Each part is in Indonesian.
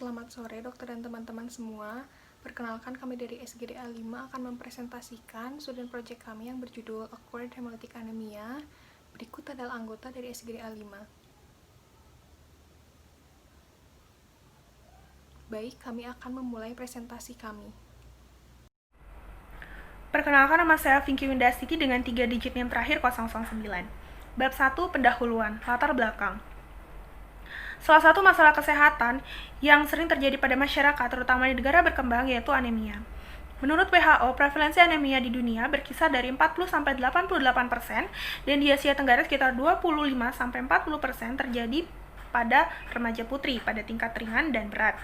Selamat sore dokter dan teman-teman semua. Perkenalkan, kami dari SGDA 5 akan mempresentasikan student project kami yang berjudul Acquired Hemolytic Anemia. Berikut adalah anggota dari SGDA 5. Baik, kami akan memulai presentasi kami. Perkenalkan, nama saya Vinky Windastiti dengan 3 digit NIM terakhir 009. Bab 1, pendahuluan, latar belakang. Salah satu masalah kesehatan yang sering terjadi pada masyarakat, terutama di negara berkembang, yaitu anemia. Menurut WHO, prevalensi anemia di dunia berkisar dari 40-88% dan di Asia Tenggara sekitar 25-40% terjadi pada remaja putri pada tingkat ringan dan berat.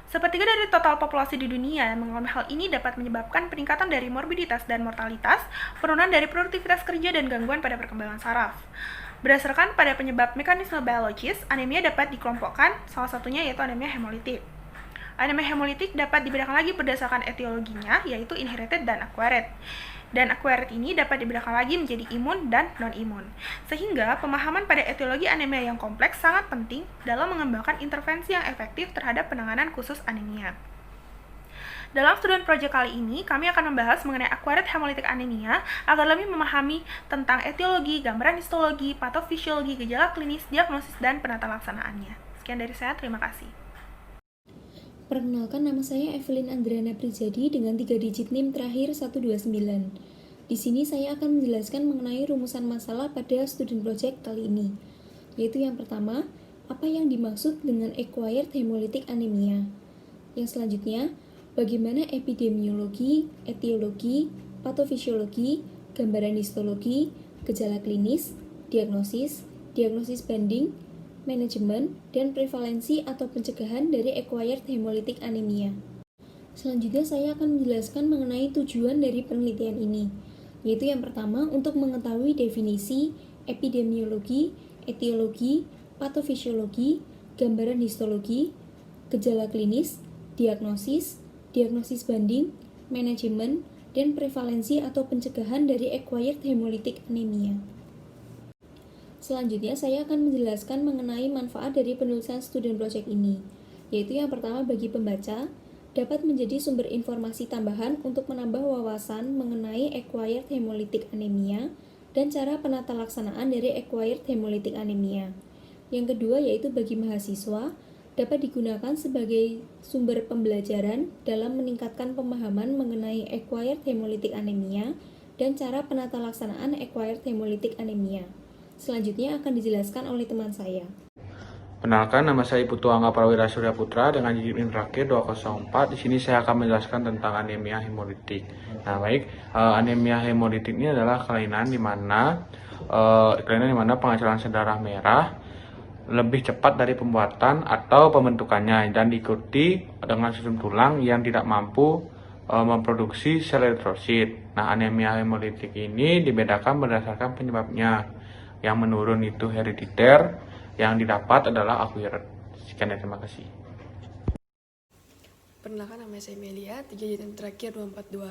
Sepertiga dari total populasi di dunia yang mengalami hal ini dapat menyebabkan peningkatan dari morbiditas dan mortalitas, penurunan dari produktivitas kerja, dan gangguan pada perkembangan saraf. Berdasarkan pada penyebab mekanisme biologis, anemia dapat dikelompokkan, salah satunya yaitu anemia hemolitik. Anemia hemolitik dapat dibedakan lagi berdasarkan etiologinya, yaitu inherited dan acquired. Dan acquired ini dapat dibedakan lagi menjadi imun dan non-imun. Sehingga pemahaman pada etiologi anemia yang kompleks sangat penting dalam mengembangkan intervensi yang efektif terhadap penanganan khusus anemia. Dalam student project kali ini, kami akan membahas mengenai acquired hemolytic anemia agar lebih memahami tentang etiologi, gambaran histologi, patofisiologi, gejala klinis, diagnosis, dan penata laksanaannya. Sekian dari saya, terima kasih. Perkenalkan, nama saya Evelyn Andrana Prijadi dengan 3 digit NIM terakhir 129. Di sini saya akan menjelaskan mengenai rumusan masalah pada student project kali ini, yaitu yang pertama, apa yang dimaksud dengan acquired hemolytic anemia. Yang selanjutnya, bagaimana epidemiologi, etiologi, patofisiologi, gambaran histologi, gejala klinis, diagnosis banding, manajemen, dan prevalensi atau pencegahan dari acquired hemolytic anemia. Selanjutnya saya akan menjelaskan mengenai tujuan dari penelitian ini, yaitu yang pertama untuk mengetahui definisi, epidemiologi, etiologi, patofisiologi, gambaran histologi, gejala klinis, diagnosis banding, manajemen, dan prevalensi atau pencegahan dari acquired hemolytic anemia. Selanjutnya, saya akan menjelaskan mengenai manfaat dari penulisan student project ini, yaitu yang pertama bagi pembaca, dapat menjadi sumber informasi tambahan untuk menambah wawasan mengenai acquired hemolytic anemia dan cara penata laksanaan dari acquired hemolytic anemia. Yang kedua yaitu bagi mahasiswa, dapat digunakan sebagai sumber pembelajaran dalam meningkatkan pemahaman mengenai acquired hemolytic anemia dan cara penata laksanaan acquired hemolytic anemia. Selanjutnya akan dijelaskan oleh teman saya. Perkenalkan, nama saya Putu Angga Prawira Surya Putra dengan digit NIM terakhir 204. Di sini saya akan menjelaskan tentang anemia hemolitik. Nah, baik, anemia hemolitik ini adalah kelainan di mana pengecalan darah merah lebih cepat dari pembuatan atau pembentukannya dan diikuti dengan sistem tulang yang tidak mampu memproduksi sel eritrosit. Nah, anemia hemolitik ini dibedakan berdasarkan penyebabnya. Yang menurun itu herediter, yang didapat adalah acquired. Sekian dan terima kasih. Perkenalkan, nama saya Melia, 3 digit terakhir 242.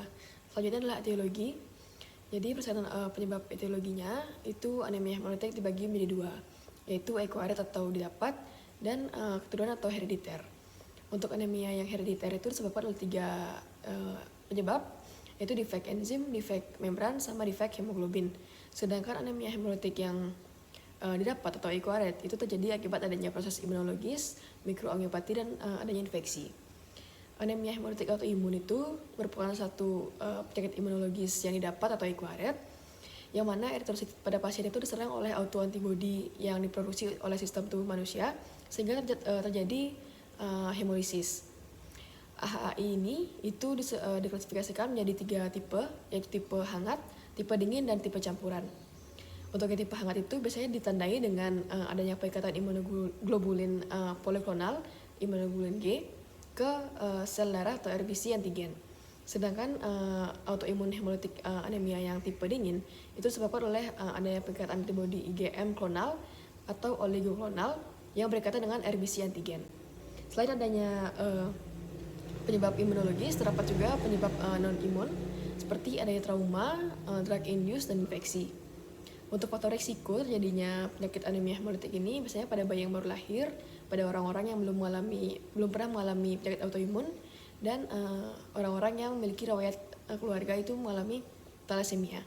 Selanjutnya adalah etiologi. Jadi penyebab etiologinya itu anemia hemolitik dibagi menjadi 2, yaitu acquired atau didapat dan keturunan atau herediter. Untuk anemia yang herediter itu disebabkan oleh 3 penyebab, yaitu defek enzim, defek membran, sama defek hemoglobin. Sedangkan anemia hemolitik yang didapat atau acquired itu terjadi akibat adanya proses imunologis, mikroangiopati, dan adanya infeksi. Anemia hemolitik autoimun itu merupakan satu penyakit imunologis yang didapat atau acquired, yang mana eritrosit pada pasien itu diserang oleh autoantibodi yang diproduksi oleh sistem tubuh manusia sehingga terjadi hemolisis. AHAI ini itu diklasifikasikan menjadi 3 tipe, yaitu tipe hangat, tipe dingin, dan tipe campuran. Untuk yang tipe hangat itu biasanya ditandai dengan adanya peningkatan imunoglobulin poliklonal, imunoglobulin G, ke sel darah atau RBC antigen. Sedangkan autoimun hemolytic anemia yang tipe dingin itu disebabkan oleh adanya peningkatan antibodi IgM klonal atau oligoklonal yang berkaitan dengan RBC antigen. Selain adanya penyebab imunologis, terdapat juga penyebab non-imun seperti adanya trauma, drug induced, dan infeksi. Untuk faktor risiko terjadinya penyakit anemia hemolitik ini biasanya pada bayi yang baru lahir, pada orang-orang yang belum pernah mengalami penyakit autoimun dan orang-orang yang memiliki riwayat keluarga itu mengalami thalassemia.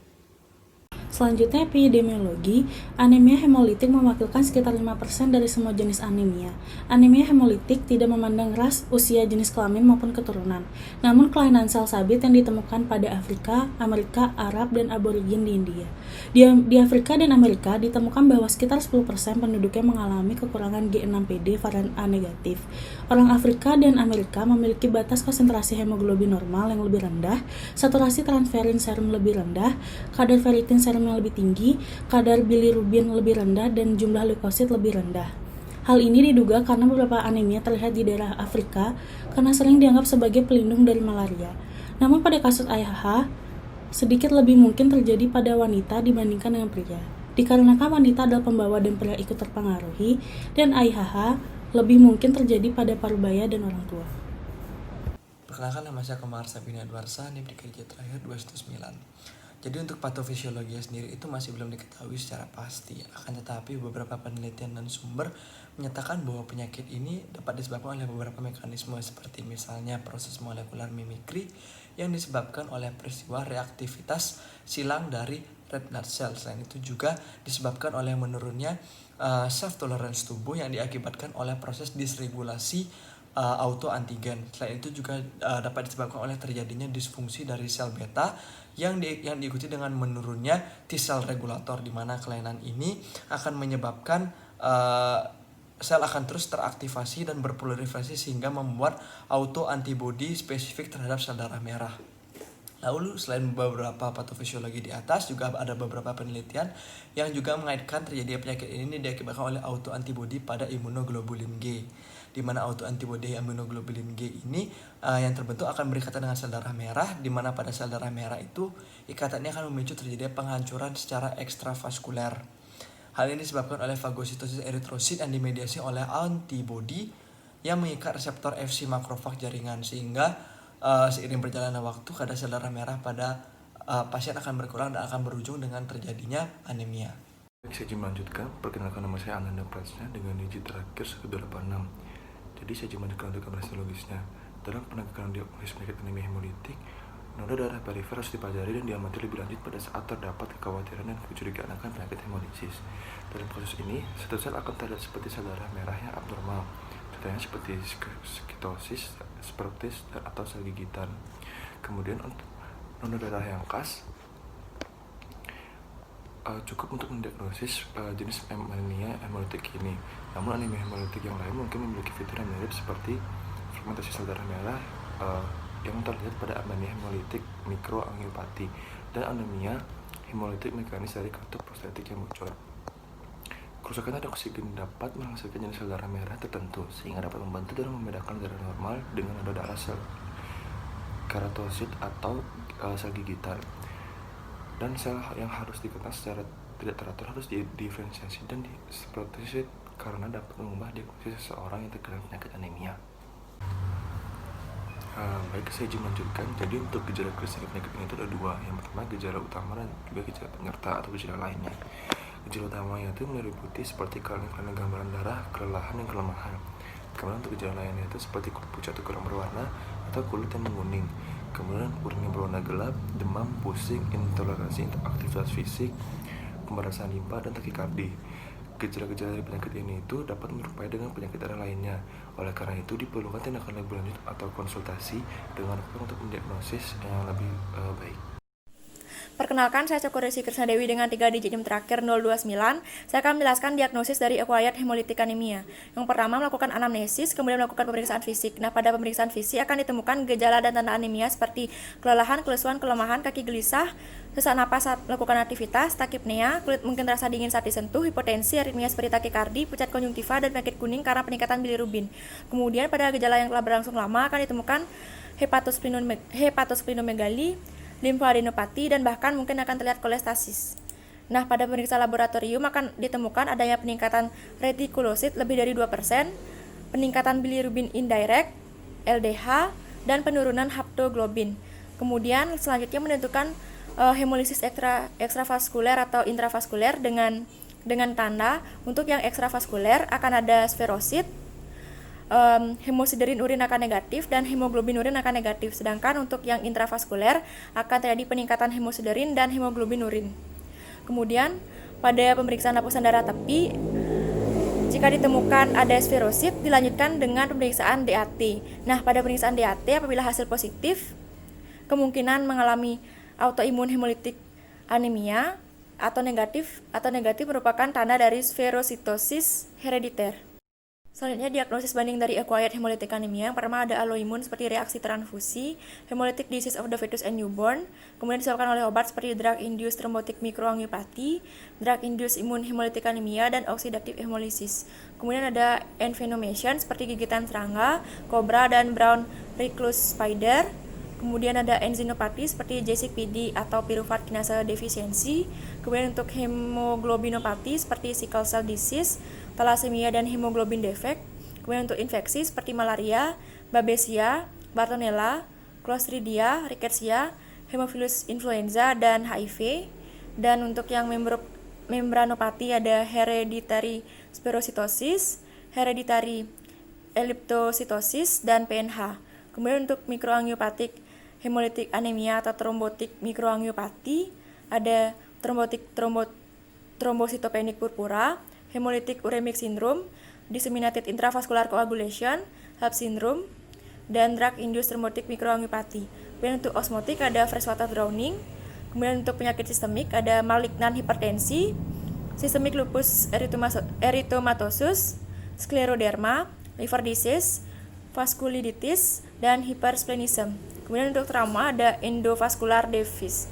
Selanjutnya, epidemiologi. Anemia hemolitik mewakilkan sekitar 5% dari semua jenis anemia. Anemia hemolitik tidak memandang ras, usia, jenis kelamin maupun keturunan. Namun kelainan sel sabit yang ditemukan pada Afrika, Amerika, Arab, dan aborigin di India. Di Afrika dan Amerika ditemukan bahwa sekitar 10% penduduknya mengalami kekurangan G6PD varian A negatif. Orang Afrika dan Amerika memiliki batas konsentrasi hemoglobin normal yang lebih rendah, saturasi transferin serum lebih rendah, kadar ferritin serum yang lebih tinggi, kadar bilirubin lebih rendah, dan jumlah leukosit lebih rendah. Hal ini diduga karena beberapa anemia terlihat di daerah Afrika karena sering dianggap sebagai pelindung dari malaria. Namun pada kasus AIHH, sedikit lebih mungkin terjadi pada wanita dibandingkan dengan pria. Dikarenakan wanita adalah pembawa dan pria ikut terpengaruhi, dan AIHH lebih mungkin terjadi pada parubaya dan orang tua. Perkenalkan, nama saya Komar Sabina Edwarsa, NIM 3 digit terakhir 219. Jadi untuk patofisiologi sendiri itu masih belum diketahui secara pasti. Akan tetapi beberapa penelitian dan sumber menyatakan bahwa penyakit ini dapat disebabkan oleh beberapa mekanisme seperti misalnya proses molekular mimikri yang disebabkan oleh peristiwa reaktivitas silang dari red blood cell. Selain itu juga disebabkan oleh menurunnya self tolerance tubuh yang diakibatkan oleh proses disregulasi autoantigen. Selain itu juga dapat disebabkan oleh terjadinya disfungsi dari sel beta yang diikuti dengan menurunnya T-cell regulator, di mana kelainan ini akan menyebabkan sel akan terus teraktivasi dan berproliferasi sehingga membuat autoantibody spesifik terhadap sel darah merah. Lalu selain beberapa patofisiologi di atas, juga ada beberapa penelitian yang juga mengaitkan terjadinya penyakit ini diakibatkan oleh autoantibody pada imunoglobulin G, di mana autoantibody imunoglobulin G ini yang terbentuk akan berikatan dengan sel darah merah, di mana pada sel darah merah itu ikatannya akan memicu terjadinya penghancuran secara ekstravaskuler. Hal ini disebabkan oleh fagositosis eritrosit yang dimediasi oleh antibody yang mengikat reseptor Fc makrofag jaringan, sehingga seiring berjalannya waktu kadar sel darah merah pada pasien akan berkurang dan akan berujung dengan terjadinya anemia. Saya izin melanjutkan, perkenalkan nama saya Ananda Prasna dengan digit terakhir 186. Jadi saya izin melanjutkan untuk histologisnya. Dalam penegakan diagnosis penyakit anemia hemolitik, noda darah perifer harus dipelajari dan diamati lebih lanjut pada saat terdapat kekhawatiran dan kecurigaan akan penyakit hemolisis. Dalam proses ini, satu sel akan terlihat seperti sel darah merah yang abnormal, contohnya seperti skitosis, spertis, atau sel gigitan. Kemudian untuk noda darah yang khas, cukup untuk mendiagnosis jenis anemia hemolitik ini. Namun anemia hemolitik yang lain mungkin memiliki fitur yang mirip seperti fragmentasi sel darah merah yang terlihat pada anemia hemolitik mikroangiopati dan anemia hemolitik mekanis dari katup prostatik yang bocor. Kerusakan pada oksigen dapat menghasilkan jenis sel darah merah tertentu sehingga dapat membantu dalam membedakan darah normal dengan noda darah sel keratosit atau sel gigitan. Dan sel yang harus dikenal secara tidak teratur harus didiferensiasi dan disprotesis karena dapat mengubah diagnosis seseorang yang terkena penyakit anemia. Baik, saya izin melanjutkan. Jadi untuk gejala klinis penyakit ini itu ada dua. Yang pertama gejala utama dan juga gejala penyerta atau gejala lainnya. Gejala utamanya itu meliputi seperti kelainan gambaran darah, kelelahan, dan kelemahan. Kemudian untuk gejala lainnya itu seperti kulit pucat atau kurang berwarna atau kulit yang menguning. Kemudian urin yang berwarna gelap, demam, pusing, intoleransi aktivitas fisik, pembarasan limpa, dan takikardi. Gejala-gejala dari penyakit ini itu dapat menyerupai dengan penyakit darah lainnya. Oleh karena itu diperlukan tindakan lebih lanjut atau konsultasi dengan dokter untuk mendiagnosis yang lebih baik. Perkenalkan, saya Cokoresi Krisnadewi dengan 3 digit NIM terakhir 029. Saya akan menjelaskan diagnosis dari acquired hemolytic anemia. Yang pertama, melakukan anamnesis, kemudian melakukan pemeriksaan fisik. Nah, pada pemeriksaan fisik akan ditemukan gejala dan tanda anemia seperti kelelahan, kelesuan, kelemahan, kaki gelisah, sesak napas saat melakukan aktivitas, takipnea, kulit mungkin terasa dingin saat disentuh, hipotensi, aritmia seperti takikardi, pucat konjungtiva, dan penyakit kuning karena peningkatan bilirubin. Kemudian pada gejala yang telah berlangsung lama akan ditemukan hepatosplenomegali, limfadenopati, dan bahkan mungkin akan terlihat kolestasis. Nah, pada pemeriksaan laboratorium akan ditemukan adanya peningkatan retikulosit lebih dari 2%, peningkatan bilirubin indirect, LDH, dan penurunan haptoglobin. Kemudian selanjutnya menentukan hemolisis ekstravaskuler atau intravaskuler dengan tanda untuk yang ekstravaskuler akan ada sferosit, hemosiderin urin akan negatif dan hemoglobin urin akan negatif. Sedangkan untuk yang intravaskuler akan terjadi peningkatan hemosiderin dan hemoglobin urin. Kemudian pada pemeriksaan lapisan darah tepi, jika ditemukan ada sferosit, dilanjutkan dengan pemeriksaan DAT. Nah, pada pemeriksaan DAT apabila hasil positif, kemungkinan mengalami autoimun hemolitik anemia atau negatif merupakan tanda dari sferositosis herediter. Selanjutnya diagnosis banding dari acquired hemolytic anemia. Yang pertama ada autoimun seperti reaksi transfusi, hemolytic disease of the fetus and newborn, kemudian disebabkan oleh obat seperti drug induced thrombotic microangiopathy, drug induced immune hemolytic anemia, dan oxidative hemolysis. Kemudian ada envenomation seperti gigitan serangga, kobra, dan brown recluse spider. Kemudian ada enzimopati seperti JCPD atau pyruvate kinase deficiency. Kemudian untuk hemoglobinopati seperti sickle cell disease, thalassemia, dan hemoglobin defect. Kemudian untuk infeksi seperti malaria, babesia, bartonella, clostridia, rickettsia, hemophilus influenza, dan HIV. Dan untuk yang membranopati ada hereditary spherositosis, hereditary elliptositosis, dan PNH. Kemudian untuk mikroangiopatik hemolytic anemia atau trombotik mikroangiopati ada trombositopenic purpura, hemolytic uremic syndrome, disseminated intravascular coagulation, HELLP syndrome, dan drug induced thrombotic microangiopathy. Kemudian untuk osmotik ada freshwater drowning. Kemudian untuk penyakit sistemik ada malignant hipertensi, systemic lupus erythematosus, scleroderma, liver disease, vasculitis, dan hypersplenism. Kemudian untuk trauma ada endovascular deficit,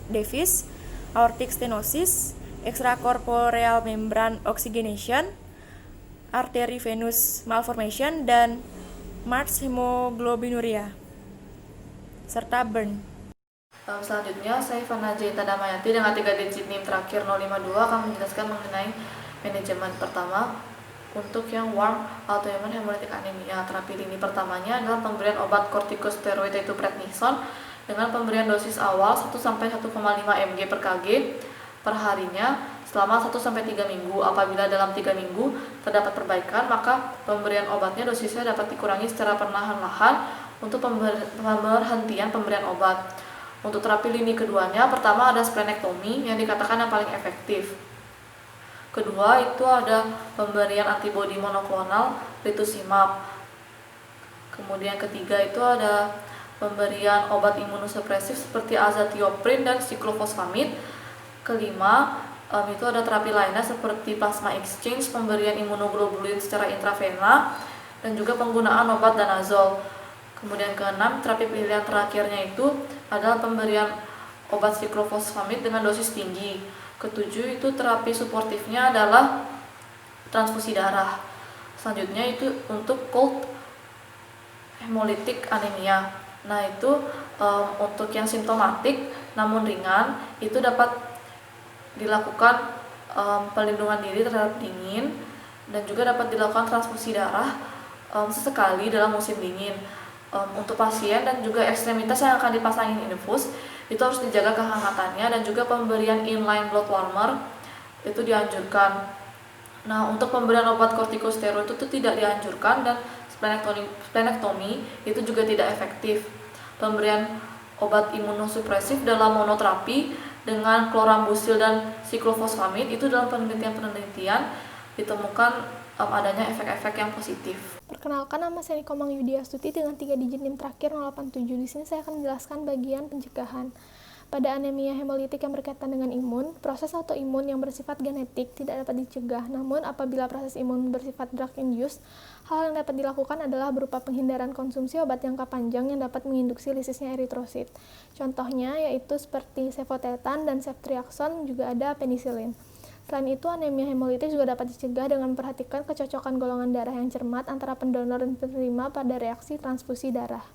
aortic stenosis, extracorporeal membrane oxygenation, artery venous malformation, dan March hemoglobinuria, serta burn. Selanjutnya, saya Ivana Jaita Damayati dengan 3 digit NIM terakhir 052 akan menjelaskan mengenai manajemen. Pertama, untuk yang warm autoimmune hemolytic anemia, terapi lini pertamanya adalah pemberian obat kortikosteroid yaitu prednison dengan pemberian dosis awal 1-1,5 mg per kg per harinya selama 1-3 minggu. Apabila dalam 3 minggu terdapat perbaikan, maka pemberian obatnya dosisnya dapat dikurangi secara perlahan-lahan untuk pemberhentian pemberian obat. Untuk terapi lini keduanya, pertama ada splenektomi yang dikatakan yang paling efektif. Kedua itu ada pemberian antibodi monoklonal rituximab. Kemudian ketiga itu ada pemberian obat imunosupresif seperti azathioprin dan siklofosfamid. Kelima itu ada terapi lainnya seperti plasma exchange, pemberian imunoglobulin secara intravena, dan juga penggunaan obat danazol. Kemudian keenam, terapi pilihan terakhirnya itu adalah pemberian obat siklofosfamid dengan dosis tinggi. Ketujuh itu terapi suportifnya adalah transfusi darah. Selanjutnya itu untuk cold hemolytic anemia. Nah itu untuk yang simptomatik namun ringan itu dapat dilakukan pelindungan diri terhadap dingin dan juga dapat dilakukan transfusi darah sesekali dalam musim dingin. Untuk pasien dan juga ekstremitas yang akan dipasangin infus itu harus dijaga kehangatannya dan juga pemberian inline blood warmer itu dianjurkan. Nah, untuk pemberian obat kortikosteroid itu tidak dianjurkan dan splenektomi itu juga tidak efektif. Pemberian obat imunosupresif dalam monoterapi dengan klorambusil dan siklofosfamid itu dalam penelitian ditemukan adanya efek-efek yang positif. Perkenalkan, nama saya Nikomang Yudiastuti dengan 3 digit NIM terakhir 087. Di sini saya akan menjelaskan bagian pencegahan. Pada anemia hemolitik yang berkaitan dengan imun, proses autoimun yang bersifat genetik tidak dapat dicegah. Namun, apabila proses imun bersifat drug-induced, hal yang dapat dilakukan adalah berupa penghindaran konsumsi obat jangka panjang yang dapat menginduksi lisisnya eritrosit. Contohnya yaitu seperti cefotetan dan ceftriaxone, juga ada penisilin. Selain itu, anemia hemolitik juga dapat dicegah dengan memperhatikan kecocokan golongan darah yang cermat antara pendonor dan penerima pada reaksi transfusi darah.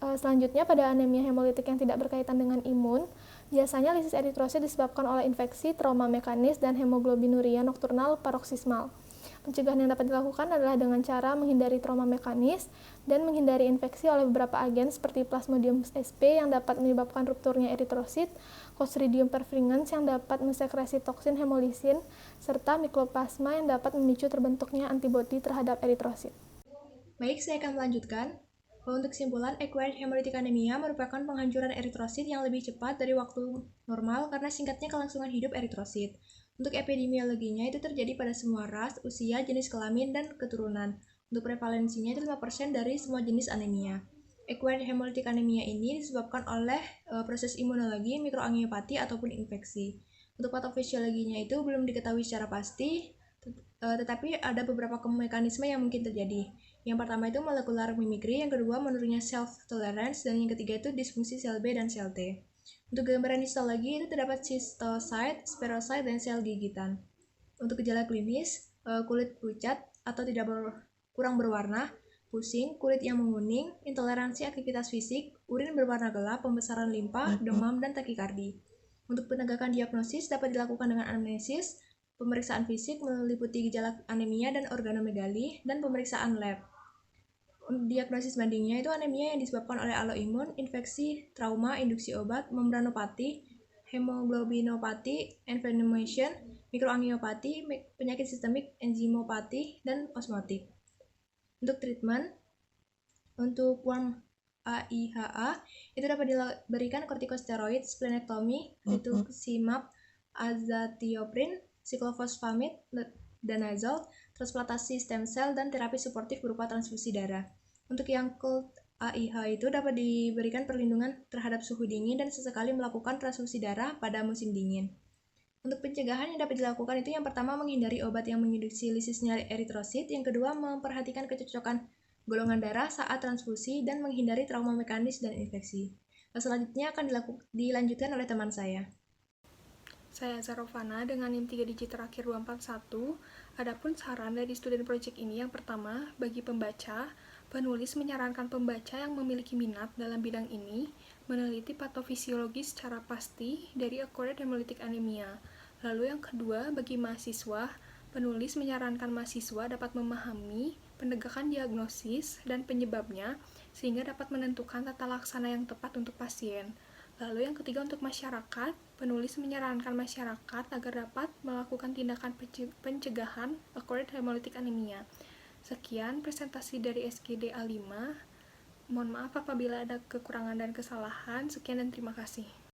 Selanjutnya, pada anemia hemolitik yang tidak berkaitan dengan imun, biasanya lisis eritrosit disebabkan oleh infeksi, trauma mekanis, dan hemoglobinuria nokturnal paroksismal. Pencegahan yang dapat dilakukan adalah dengan cara menghindari trauma mekanis dan menghindari infeksi oleh beberapa agen seperti Plasmodium sp yang dapat menyebabkan rupturnya eritrosit, Clostridium perfringens yang dapat mensekresi toksin hemolisin, serta Mycoplasma yang dapat memicu terbentuknya antibodi terhadap eritrosit. Baik, saya akan melanjutkan. Untuk kesimpulan, acquired hemolytic anemia merupakan penghancuran eritrosit yang lebih cepat dari waktu normal karena singkatnya kelangsungan hidup eritrosit. Untuk epidemiologinya itu terjadi pada semua ras, usia, jenis kelamin, dan keturunan. Untuk prevalensinya itu 5% dari semua jenis anemia. Acquired hemolytic anemia ini disebabkan oleh proses imunologi, mikroangiopati, ataupun infeksi. Untuk patofisiologinya itu belum diketahui secara pasti, tetapi ada beberapa mekanisme yang mungkin terjadi. Yang pertama itu molecular mimicry, yang kedua menurunnya self-tolerance, dan yang ketiga itu disfungsi sel B dan sel T. Untuk gambaran histologi itu terdapat cystocyte, spherocyte, dan sel gigitan. Untuk gejala klinis, kulit pucat atau kurang berwarna, pusing, kulit yang menguning, intoleransi aktivitas fisik, urin berwarna gelap, pembesaran limpa, demam, dan takikardi. Untuk penegakan diagnosis dapat dilakukan dengan anamnesis, pemeriksaan fisik meliputi gejala anemia dan organomegali, dan pemeriksaan lab. Untuk diagnosis bandingnya itu anemia yang disebabkan oleh autoimun, infeksi, trauma, induksi obat, membranopati, hemoglobinopati, inflammation, mikroangiopati, penyakit sistemik, enzimopati, dan osmotik. Untuk treatment, untuk worm AIHA itu dapat diberikan kortikosteroid, splenectomy, rituximab, azathioprin, siklofosfamid, danazol, transplantasi stem cell, dan terapi suportif berupa transfusi darah. Untuk yang cold AIH itu dapat diberikan perlindungan terhadap suhu dingin dan sesekali melakukan transfusi darah pada musim dingin. Untuk pencegahan yang dapat dilakukan itu yang pertama menghindari obat yang menginduksi lisisnya eritrosit, yang kedua memperhatikan kecocokan golongan darah saat transfusi, dan menghindari trauma mekanis dan infeksi. Selanjutnya akan dilanjutkan oleh teman saya. Saya Zarovana dengan NIM 3 digit terakhir 241. Adapun saran dari student project ini yang pertama, bagi pembaca, penulis menyarankan pembaca yang memiliki minat dalam bidang ini meneliti patofisiologi secara pasti dari acquired hemolytic anemia. Lalu yang kedua, bagi mahasiswa, penulis menyarankan mahasiswa dapat memahami penegakan diagnosis dan penyebabnya sehingga dapat menentukan tata laksana yang tepat untuk pasien. Lalu yang ketiga, untuk masyarakat, penulis menyarankan masyarakat agar dapat melakukan tindakan pencegahan acquired hemolytic anemia. Sekian presentasi dari SGD A5. Mohon maaf apabila ada kekurangan dan kesalahan. Sekian dan terima kasih.